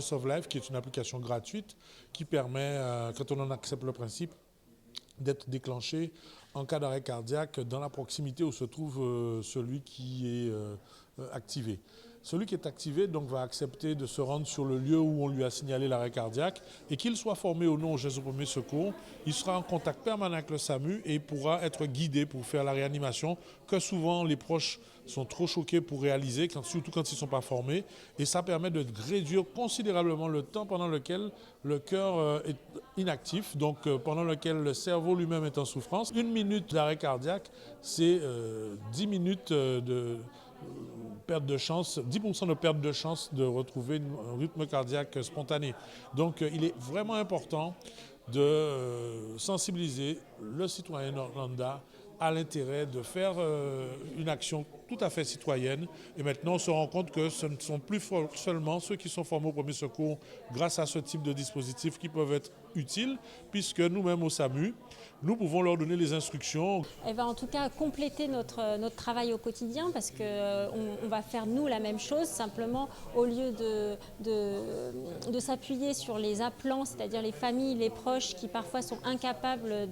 Sauve Life, qui est une application gratuite qui permet, quand on en accepte le principe, d'être déclenché en cas d'arrêt cardiaque dans la proximité où se trouve celui qui est activé. Celui qui est activé donc, va accepter de se rendre sur le lieu où on lui a signalé l'arrêt cardiaque et qu'il soit formé ou non au geste de premier secours, il sera en contact permanent avec le SAMU et pourra être guidé pour faire la réanimation que souvent les proches sont trop choqués pour réaliser, surtout quand ils ne sont pas formés. Et ça permet de réduire considérablement le temps pendant lequel le cœur est inactif, donc pendant lequel le cerveau lui-même est en souffrance. 1 minute d'arrêt cardiaque, c'est 10 minutes de perte de chance, 10% de perte de chance de retrouver un rythme cardiaque spontané. Donc il est vraiment important de sensibiliser le citoyen lambda à l'intérêt de faire une action tout à fait citoyenne. Et maintenant, on se rend compte que ce ne sont plus seulement ceux qui sont formés au premier secours grâce à ce type de dispositifs qui peuvent être utiles, puisque nous-mêmes au SAMU, nous pouvons leur donner les instructions. Elle va en tout cas compléter notre travail au quotidien parce qu'on va faire nous la même chose, simplement au lieu de s'appuyer sur les appelants, c'est-à-dire les familles, les proches qui parfois sont incapables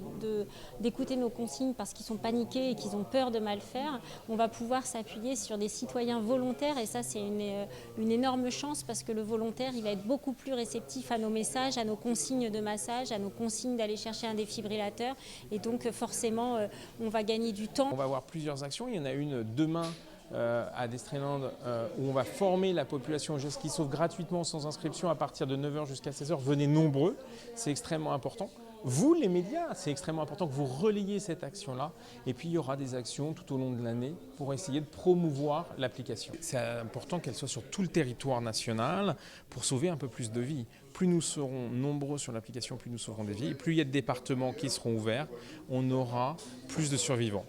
d'écouter nos consignes parce qu'ils sont paniqués et qu'ils ont peur de mal faire, on va pouvoir s'appuyer sur des citoyens volontaires et ça c'est une énorme chance parce que le volontaire il va être beaucoup plus réceptif à nos messages, à nos consignes de massage, à nos consignes d'aller chercher un défibrillateur. Et donc forcément, on va gagner du temps. On va avoir plusieurs actions. Il y en a une demain à Destreland où on va former la population au geste qui sauve gratuitement sans inscription à partir de 9 h jusqu'à 16 h. Venez nombreux, c'est extrêmement important. Vous, les médias, c'est extrêmement important que vous relayiez cette action-là. Et puis, il y aura des actions tout au long de l'année pour essayer de promouvoir l'application. C'est important qu'elle soit sur tout le territoire national pour sauver un peu plus de vies. Plus nous serons nombreux sur l'application, plus nous sauverons des vies. Et plus il y a de départements qui seront ouverts, on aura plus de survivants.